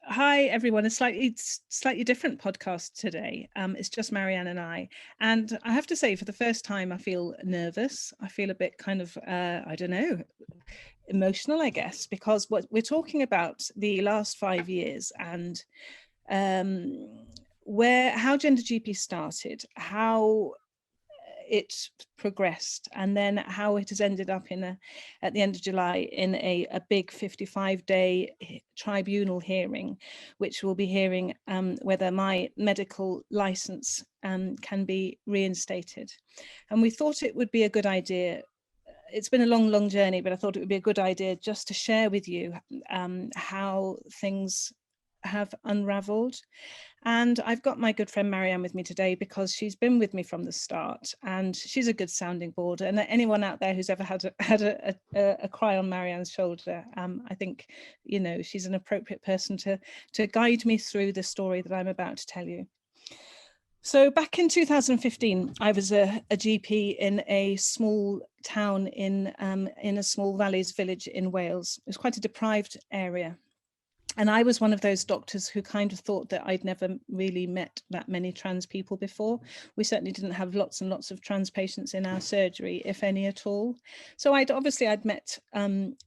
Hi everyone, a slightly different podcast today. It's just Marianne and I have to say, for the first time, I feel nervous. I feel a bit kind of, I don't know, emotional, I guess, because what we're talking about the last 5 years and how GenderGP started, how it progressed, and then how it has ended up at the end of July in a big 55-day tribunal hearing, which will be hearing whether my medical license can be reinstated. And we thought it would be a good idea. It's been a long journey, but I thought it would be a good idea just to share with you how things have unraveled. And I've got my good friend Marianne with me today because she's been with me from the start, and she's a good sounding board. And anyone out there who's ever had a cry on Marianne's shoulder, I think, you know, she's an appropriate person to guide me through the story that I'm about to tell you. So back in 2015, I was a GP in a small town in a small valleys village in Wales. It was quite a deprived area. And I was one of those doctors who kind of thought that I'd never really met that many trans people before. We certainly didn't have lots and lots of trans patients in our surgery, if any at all. So I'd met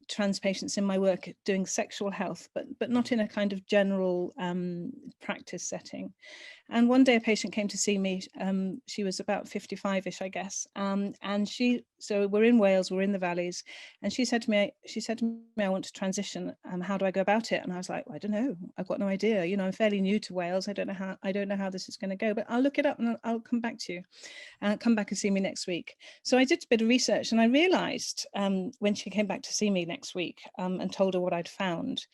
trans patients in my work doing sexual health, but not in a kind of general practice setting. And one day a patient came to see me. She was about 55-ish, I guess. So we're in Wales, we're in the valleys. And she said to me, I want to transition. How do I go about it? And I was like, well, I don't know. I've got no idea. You know, I'm fairly new to Wales. I don't know how this is going to go, but I'll look it up and I'll come back to you. Come back and see me next week. So I did a bit of research, and I realized when she came back to see me next week and told her what I'd found,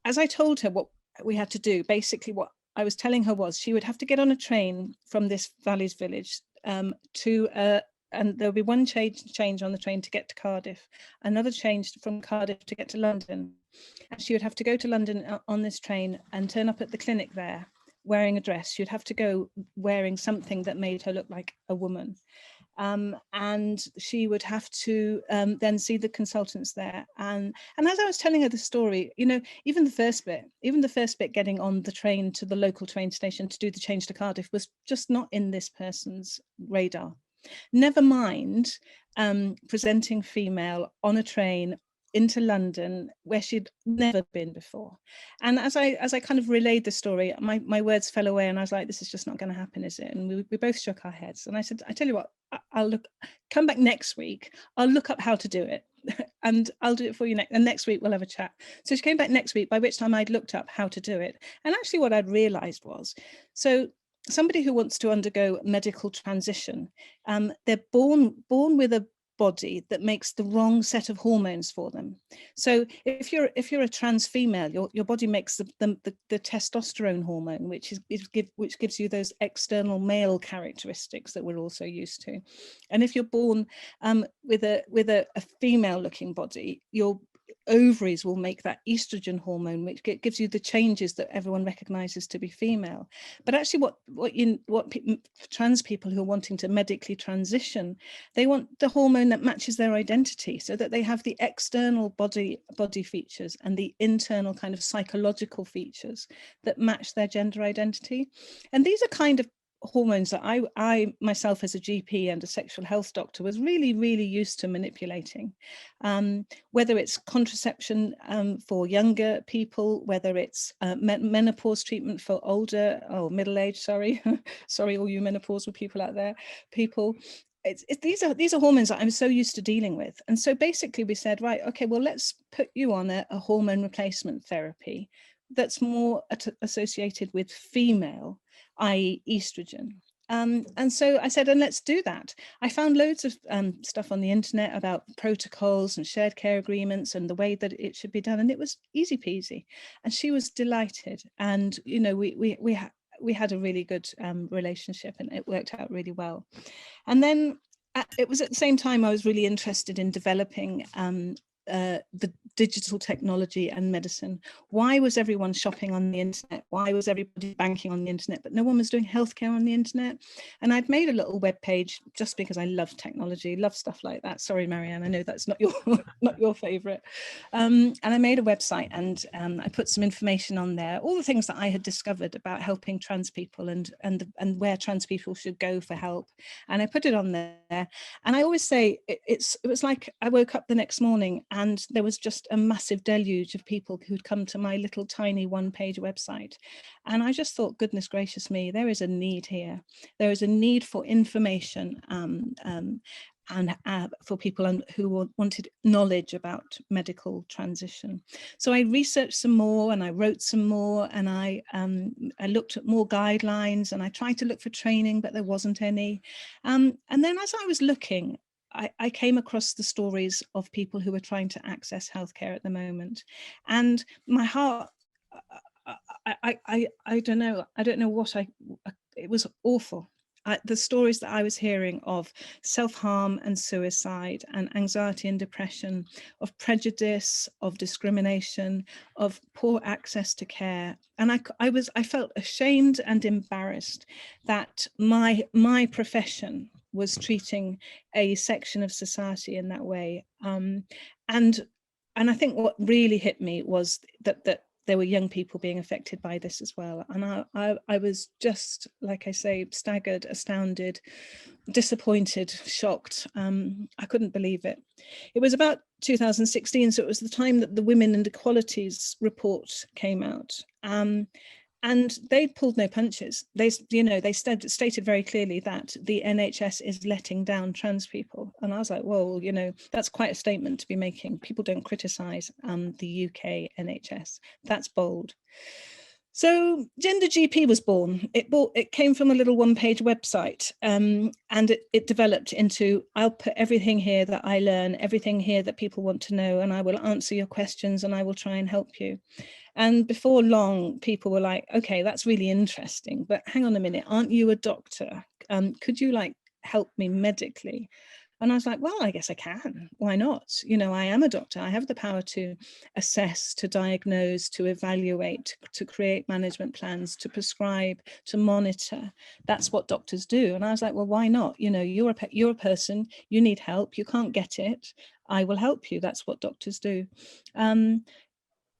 as I told her what we had to do, basically what I was telling her was she would have to get on a train from this valleys village and there'll be one change on the train to get to Cardiff, another change from Cardiff to get to London. And she would have to go to London on this train and turn up at the clinic there wearing a dress. She'd have to go wearing something that made her look like a woman. And she would have to then see the consultants there. And as I was telling her the story, you know, even the first bit getting on the train to the local train station to do the change to Cardiff was just not in this person's radar. Never mind presenting female on a train into London where she'd never been before. And as I kind of relayed the story, my words fell away, and I was like, this is just not going to happen, is it? And we both shook our heads. And I said, I tell you what, come back next week, I'll look up how to do it and I'll do it for you next week we'll have a chat. So she came back next week, by which time I'd looked up how to do it. And actually what I'd realized was, so somebody who wants to undergo medical transition, they're born with a body that makes the wrong set of hormones for them. So if you're a trans female, your body makes the testosterone hormone, which gives you those external male characteristics that we're also used to. And if you're born with a female looking body, your ovaries will make that estrogen hormone, which gives you the changes that everyone recognizes to be female. But actually what trans people who are wanting to medically transition, they want the hormone that matches their identity, so that they have the external body features and the internal kind of psychological features that match their gender identity. And these are kind of hormones that I myself as a GP and a sexual health doctor was really used to manipulating, whether it's contraception for younger people, whether it's menopause treatment for older or middle-aged, sorry all you menopausal people out there, these are hormones that I'm so used to dealing with. And so basically we said, right, okay, well, let's put you on a hormone replacement therapy that's more associated with female, i.e. estrogen. And so I said, and let's do that. I found loads of stuff on the internet about protocols and shared care agreements and the way that it should be done. And it was easy peasy. And she was delighted. And, you know, we had a really good relationship, and it worked out really well. And then it was at the same time I was really interested in developing the digital technology and medicine. Why was everyone shopping on the internet? Why was everybody banking on the internet, but no one was doing healthcare on the internet? And I'd made a little web page just because I love technology, love stuff like that. Sorry, Marianne, I know that's not your not your favorite. And I made a website, and I put some information on there, all the things that I had discovered about helping trans people and where trans people should go for help. And I put it on there. And I always say it was like I woke up the next morning and there was just a massive deluge of people who'd come to my little tiny one-page website. And I just thought, goodness gracious me, there is a need here. There is a need for information and for people who wanted knowledge about medical transition. So I researched some more, and I wrote some more, and I looked at more guidelines, and I tried to look for training, but there wasn't any. And then as I was looking, I came across the stories of people who were trying to access healthcare at the moment, and my heart, I don't know what it was awful. The stories that I was hearing of self-harm and suicide and anxiety and depression, of prejudice, of discrimination, of poor access to care. And I felt ashamed and embarrassed that my profession was treating a section of society in that way. And I think what really hit me was that there were young people being affected by this as well. And I was just, like I say, staggered, astounded, disappointed, shocked. I couldn't believe it. It was about 2016, so it was the time that the Women and Equalities report came out. And they pulled no punches. They stated very clearly that the NHS is letting down trans people. And I was like, whoa, that's quite a statement to be making. People don't criticise the UK NHS. That's bold. So GenderGP was born. It came from a little one-page website, and it developed into, I'll put everything here that I learn, everything here that people want to know, and I will answer your questions and I will try and help you. And before long, people were like, okay, that's really interesting, but hang on a minute, aren't you a doctor? Could you help me medically? And I was like, well, I guess I can. Why not? I am a doctor. I have the power to assess, to diagnose, to evaluate, to create management plans, to prescribe, to monitor. That's what doctors do. And I was like, well, why not? You're a person, you need help, you can't get it. I will help you. That's what doctors do.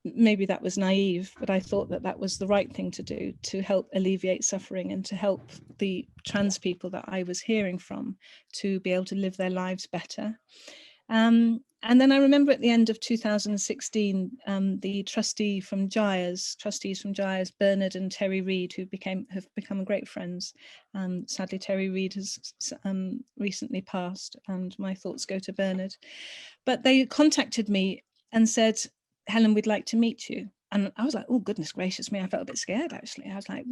Maybe that was naive, but I thought that was the right thing to do, to help alleviate suffering and to help the trans people that I was hearing from to be able to live their lives better. And then I remember at the end of 2016, the trustees from Gyres, Bernard and Terry Reid, who have become great friends. Sadly, Terry Reid has recently passed, and my thoughts go to Bernard. But they contacted me and said, Helen, we'd like to meet you. And I was like, oh, goodness gracious me. I felt a bit scared, actually. I was like,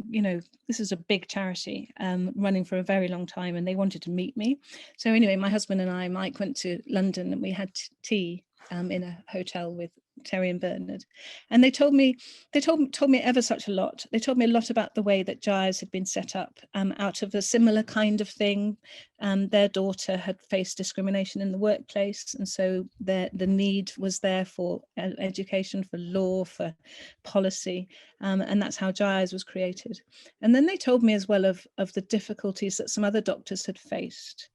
this is a big charity running for a very long time, and they wanted to meet me. So anyway, my husband and I, Mike, went to London, and we had tea in a hotel with Terry and Bernard. And they told me ever such a lot. They told me a lot about the way that Gyres had been set up out of a similar kind of thing. Their daughter had faced discrimination in the workplace, and so the need was there for education, for law, for policy, and that's how Gyres was created. And then they told me as well of the difficulties that some other doctors had faced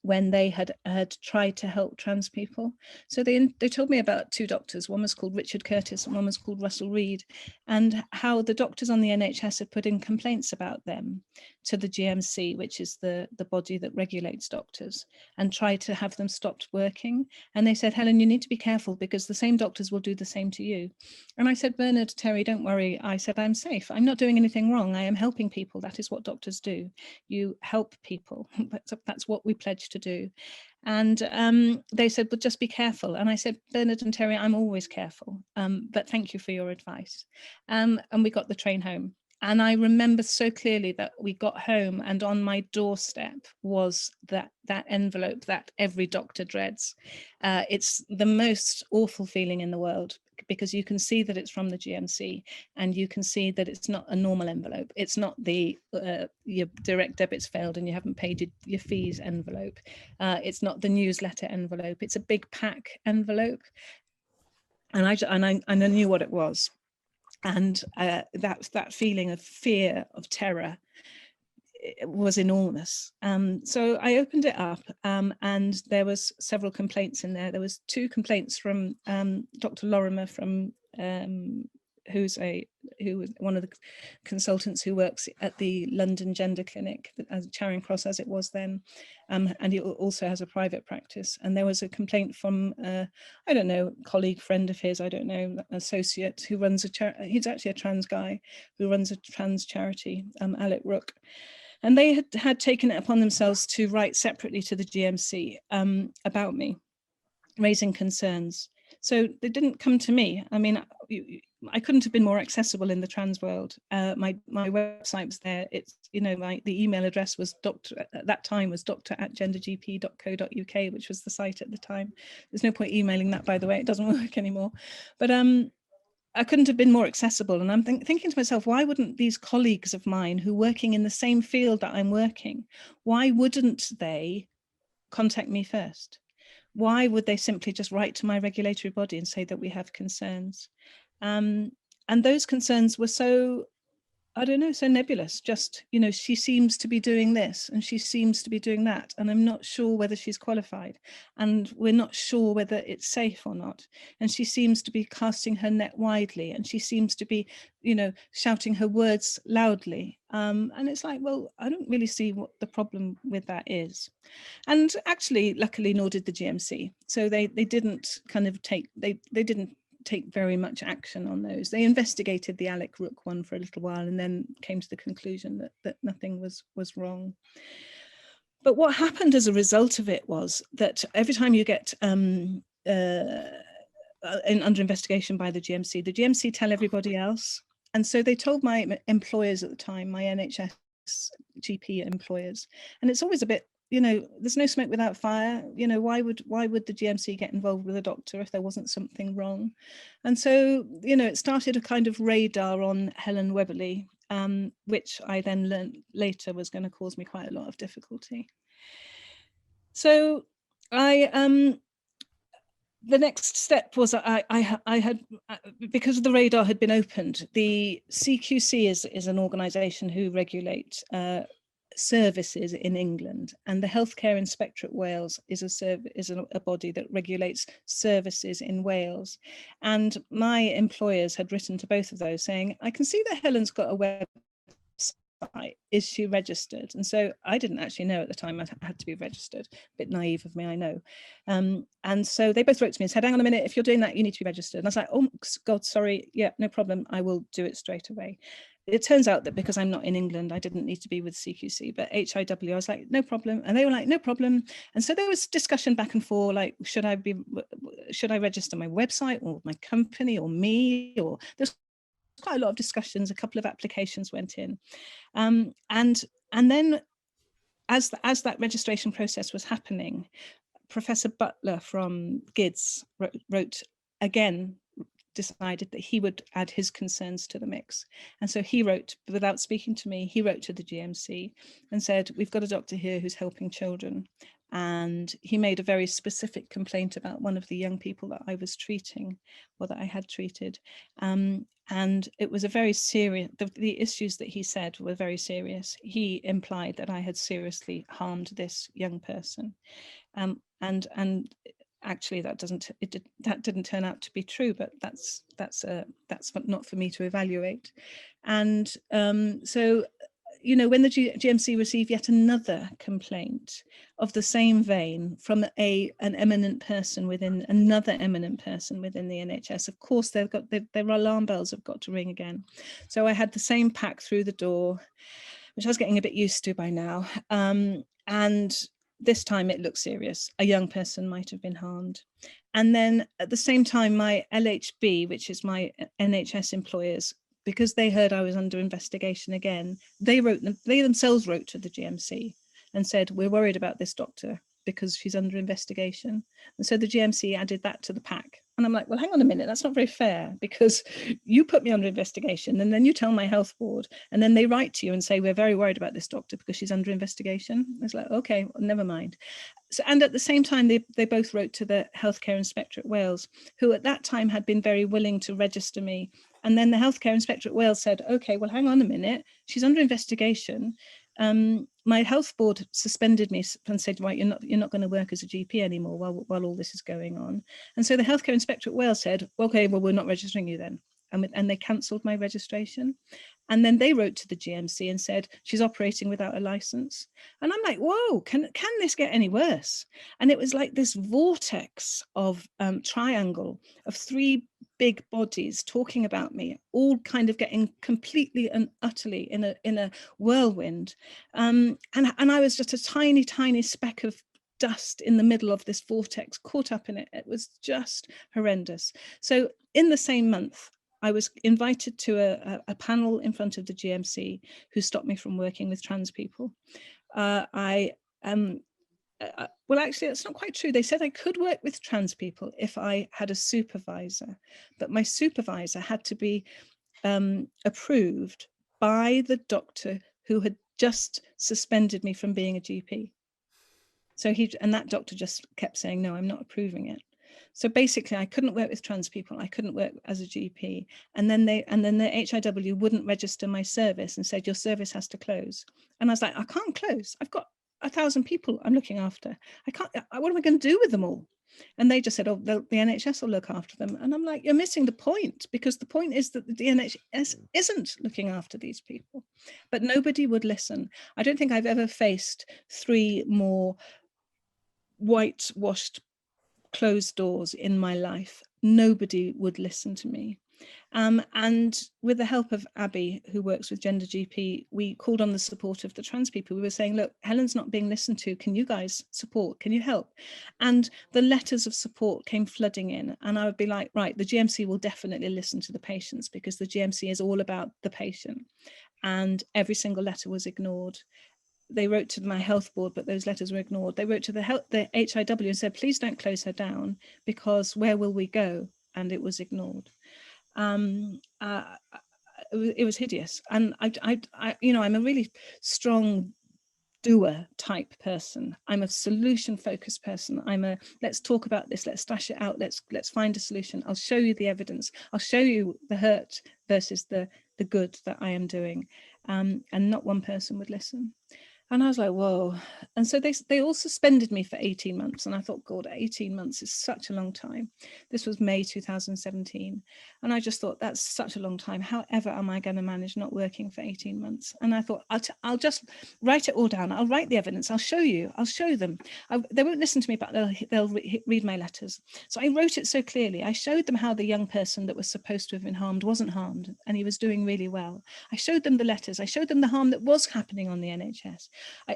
when they had tried to help trans people. So they told me about two doctors. One was called Richard Curtis and one was called Russell Reid, and how the doctors on the NHS had put in complaints about them to the GMC, which is the body that regulates doctors, and tried to have them stopped working. And they said, Helen, you need to be careful because the same doctors will do the same to you. And I said, Bernard, Terry, don't worry. I said, I'm safe. I'm not doing anything wrong. I am helping people. That is what doctors do. You help people. That's what we pledge to do. And they said, but just be careful. And I said, Bernard and Terry, I'm always careful, but thank you for your advice. And we got the train home. And I remember so clearly that we got home, and on my doorstep was that envelope that every doctor dreads. It's the most awful feeling in the world, because you can see that it's from the GMC, and you can see that it's not a normal envelope. It's not the your direct debits failed and you haven't paid your fees envelope. It's not the newsletter envelope. It's a big pack envelope. And I knew what it was. And that feeling of fear, of terror, was enormous. So I opened it up, and there was several complaints in there. There was 2 complaints from Dr. Lorimer, from who was one of the consultants who works at the London Gender Clinic, as Charing Cross as it was then, and he also has a private practice. And there was a complaint from I don't know, colleague, friend of his, I don't know, associate who runs he's actually a trans guy who runs a trans charity, Alec Rook. And they had taken it upon themselves to write separately to the GMC about me, raising concerns. So they didn't come to me. I mean, I couldn't have been more accessible in the trans world. My website was there. It's, you know, the email address was at that time was doctor@gendergp.co.uk, which was the site at the time. There's no point emailing that, by the way. It doesn't work anymore. But I couldn't have been more accessible. And I'm thinking to myself, why wouldn't these colleagues of mine who are working in the same field that I'm working, why wouldn't they contact me first? Why would they simply just write to my regulatory body and say that we have concerns? And those concerns were so, I don't know, so nebulous. Just, you know, she seems to be doing this and she seems to be doing that, and I'm not sure whether she's qualified, and we're not sure whether it's safe or not. And she seems to be casting her net widely, and she seems to be, you know, shouting her words loudly. And it's like, well, I don't really see what the problem with that is. And actually, luckily, nor did the GMC. So they didn't kind of take, they didn't take very much action on those. They investigated the Alec Rook one for a little while and then came to the conclusion that nothing was wrong. But what happened as a result of it was that every time you get under investigation by the GMC tell everybody else. And so they told my employers at the time, my NHS GP employers, and it's always a bit, you know, there's no smoke without fire. You know, why would the GMC get involved with a doctor if there wasn't something wrong? And so, you know, it started a kind of radar on Helen Webberley, which I then learned later was going to cause me quite a lot of difficulty. So the next step was I had, because the radar had been opened, the CQC is an organisation who regulates services in England, and the Healthcare Inspectorate Wales is a body that regulates services in Wales. And my employers had written to both of those saying, I can see that Helen's got a website, is she registered? And so I didn't actually know at the time I had to be registered. A bit naive of me, I know. And so they both wrote to me and said, hang on a minute, if you're doing that, you need to be registered. And I was like, oh God, sorry, yeah, no problem, I will do it straight away. It turns out that because I'm not in England, I didn't need to be with CQC, but HIW, I was like, no problem. And they were like, no problem. And so there was discussion back and forth, like, should I register my website or my company or me? Or there's quite a lot of discussions. A couple of applications went in. And then as that registration process was happening, Professor Butler from GIDS wrote again, decided that he would add his concerns to the mix. And so he wrote, without speaking to me, he wrote to the GMC and said, we've got a doctor here who's helping children. And he made a very specific complaint about one of the young people that I was treating, or that I had treated. And it was a very serious, the issues that he said were very serious. He implied that I had seriously harmed this young person. And actually that didn't turn out to be true, but that's not for me to evaluate. And so, you know, when the GMC received yet another complaint of the same vein from an eminent person within another eminent person within the NHS, of course their alarm bells have got to ring again. So I had the same pack through the door, which I was getting a bit used to by now. And this time it looked serious. A young person might have been harmed. And then at the same time, my LHB, which is my NHS employers, because they heard I was under investigation again, they themselves wrote to the GMC and said, we're worried about this doctor because she's under investigation. And so the GMC added that to the pack And I'm like, well, hang on a minute, that's not very fair, because you put me under investigation and then you tell my health board and then they write to you and say, we're very worried about this doctor because she's under investigation. It's like, okay, well, never mind. So, and at the same time, they both wrote to the Healthcare Inspectorate Wales, who at that time had been very willing to register me. And then the Healthcare Inspectorate Wales said, okay, well, hang on a minute, she's under investigation. My health board suspended me and said, right, you're not going to work as a GP anymore while all this is going on. And so the Healthcare Inspectorate Wales said, okay, well, we're not registering you then. And they cancelled my registration. And then they wrote to the GMC and said, she's operating without a license. And I'm like, whoa, can this get any worse? And it was like this vortex of triangle of three big bodies talking about me, all kind of getting completely and utterly in a whirlwind. And I was just a tiny, tiny speck of dust in the middle of this vortex, caught up in it. It was just horrendous. So in the same month, I was invited to a panel in front of the GMC who stopped me from working with trans people. Well, actually, that's not quite true. They said I could work with trans people if I had a supervisor, but my supervisor had to be approved by the doctor who had just suspended me from being a GP. So that doctor just kept saying, no, I'm not approving it. So basically, I couldn't work with trans people. I couldn't work as a GP. And then the HIW wouldn't register my service and said, your service has to close. And I was like, I can't close. I've got 1,000 people I'm looking after. I can't, what am I going to do with them all? And they just said, oh, the NHS will look after them. And I'm like, you're missing the point, because the point is that the NHS isn't looking after these people. But nobody would listen. I don't think I've ever faced 3 more whitewashed closed doors in my life. Nobody would listen to me. And with the help of Abby, who works with GenderGP, we called on the support of the trans people. We were saying, look, Helen's not being listened to. Can you guys support? Can you help? And the letters of support came flooding in. And I would be like, right, the GMC will definitely listen to the patients, because the GMC is all about the patient. And every single letter was ignored. They wrote to my health board, but those letters were ignored. They wrote to the HIW and said, please don't close her down, because where will we go? And it was ignored. It was hideous. And I'm a really strong doer type person. I'm a solution focused person. Let's talk about this, let's thrash it out, let's find a solution. I'll show you the evidence. I'll show you the hurt versus the good that I am doing. And not one person would listen. And I was like, whoa. And so they all suspended me for 18 months. And I thought, God, 18 months is such a long time. This was May 2017. And I just thought, that's such a long time. However am I going to manage not working for 18 months? And I thought, I'll just write it all down. I'll write the evidence. I'll show you. I'll show them. They won't listen to me, but they'll read my letters. So I wrote it so clearly. I showed them how the young person that was supposed to have been harmed wasn't harmed, and he was doing really well. I showed them the letters. I showed them the harm that was happening on the NHS.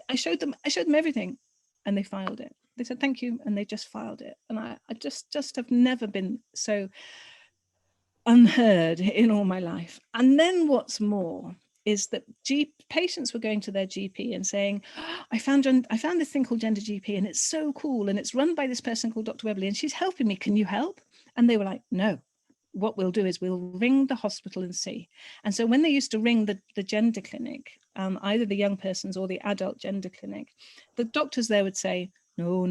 I showed them everything, and they filed it. They said, thank you. And they just filed it. And I just have never been so unheard in all my life. And then what's more is that patients were going to their GP and saying, oh, I found this thing called GenderGP, and it's so cool. And it's run by this person called Dr. Webberley, and she's helping me. Can you help? And they were like, no. What we'll do is we'll ring the hospital and see. And so when they used to ring the gender clinic, either the young person's or the adult gender clinic, the doctors there would say, no,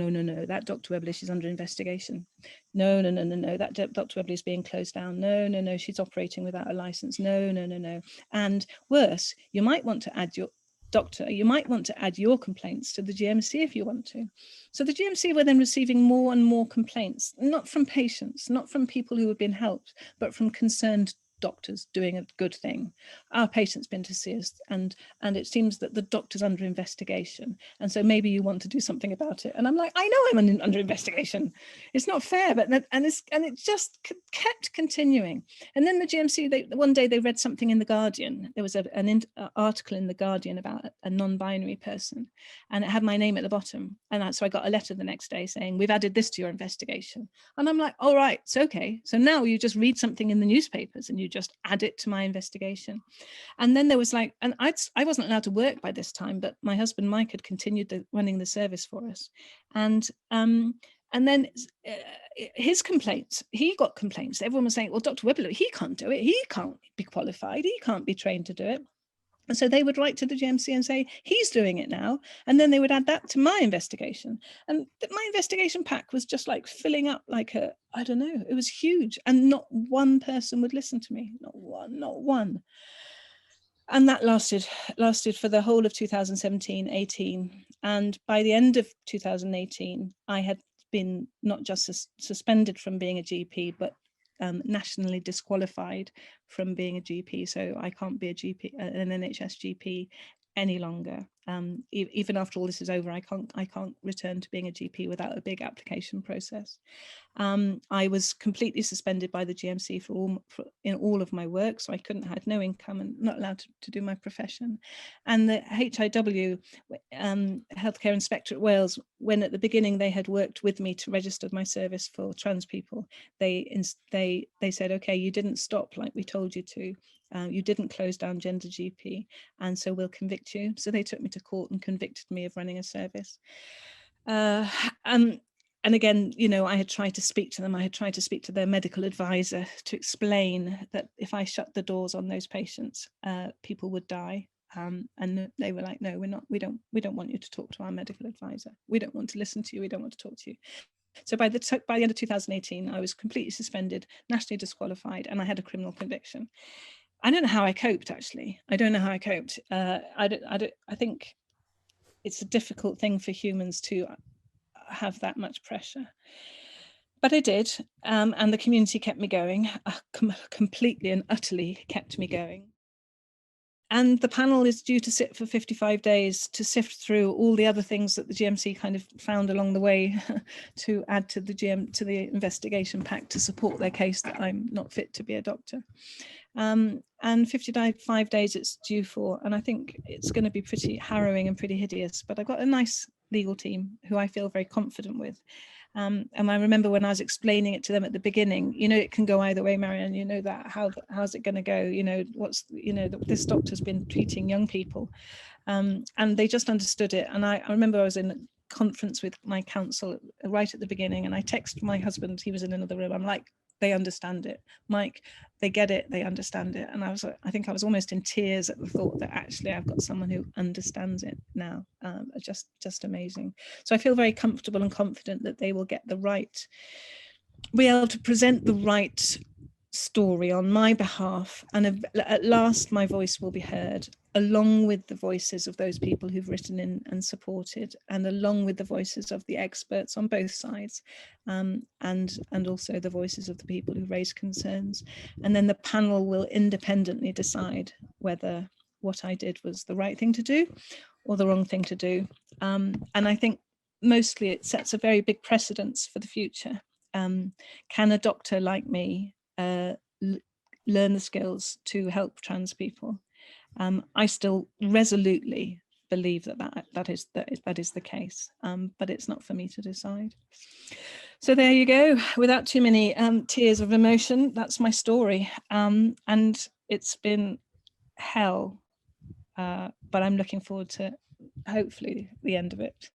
that Dr. Webberley, she's under investigation. No, that Dr. Webberley is being closed down. No, she's operating without a license. No. And worse, you might want to add your complaints to the GMC if you want to. So the GMC were then receiving more and more complaints, not from patients, not from people who had been helped, but from concerned doctors doing a good thing. Our patient's been to see us, and it seems that the doctor's under investigation, and so maybe you want to do something about it. And I'm like, I know I'm under investigation. It's not fair, but it just kept continuing. And then the GMC, one day they read something in the Guardian. There was an article in the Guardian about a non-binary person, and it had my name at the bottom. And so I got a letter the next day saying, we've added this to your investigation. And I'm like, all right, it's okay. So now you just read something in the newspapers and you just add it to my investigation. And then there was like, and I wasn't allowed to work by this time, but my husband Mike had continued running the service for us. And And then his complaints, he got complaints. Everyone was saying, well, Dr. Webberley, he can't do it. He can't be qualified. He can't be trained to do it. And so they would write to the GMC and say, he's doing it now. And then they would add that to my investigation. And my investigation pack was just like filling up like a, I don't know, it was huge. And not one person would listen to me, not one. And that lasted for the whole of 2017, 18. And by the end of 2018, I had been not just suspended from being a GP, but nationally disqualified from being a GP. So I can't be a GP, an NHS GP any longer. Even after all this is over, I can't return to being a GP without a big application process. I was completely suspended by the GMC in all of my work, so I had no income and not allowed to do my profession. And the HIW, Healthcare Inspector at Wales, when at the beginning they had worked with me to register my service for trans people, they said, okay, you didn't stop like we told you to. You didn't close down GenderGP, and so we'll convict you. So they took me to court and convicted me of running a service. And again, you know, I had tried to speak to them. I had tried to speak to their medical advisor to explain that if I shut the doors on those patients, people would die. And they were like, no, we don't want you to talk to our medical advisor. We don't want to listen to you. We don't want to talk to you. So by the end of 2018, I was completely suspended, nationally disqualified, and I had a criminal conviction. I don't know how I coped, actually. I don't know how I coped. I think it's a difficult thing for humans to have that much pressure. But I did, and the community kept me going, completely and utterly kept me going. And the panel is due to sit for 55 days to sift through all the other things that the GMC kind of found along the way to add to the investigation pack to support their case that I'm not fit to be a doctor. And 55 days it's due for, and I think it's going to be pretty harrowing and pretty hideous, but I've got a nice legal team who I feel very confident with. And I remember when I was explaining it to them at the beginning, you know, it can go either way, Marianne, you know that, how's it going to go? You know, this doctor's been treating young people, and they just understood it. And I remember I was in a conference with my counsel right at the beginning, and I texted my husband, he was in another room. I'm like, they understand it, Mike, they get it, they understand it. And I think I was almost in tears at the thought that actually I've got someone who understands it now. Just amazing. So I feel very comfortable and confident that they will get the right, be able to present the right story on my behalf, and at last my voice will be heard, along with the voices of those people who've written in and supported, and along with the voices of the experts on both sides, and also the voices of the people who raise concerns. And then the panel will independently decide whether what I did was the right thing to do or the wrong thing to do. And I think mostly it sets a very big precedence for the future. Can a doctor like me learn the skills to help trans people? I still resolutely believe that is the case, but it's not for me to decide. So there you go, without too many tears of emotion, that's my story. And it's been hell, but I'm looking forward to hopefully the end of it.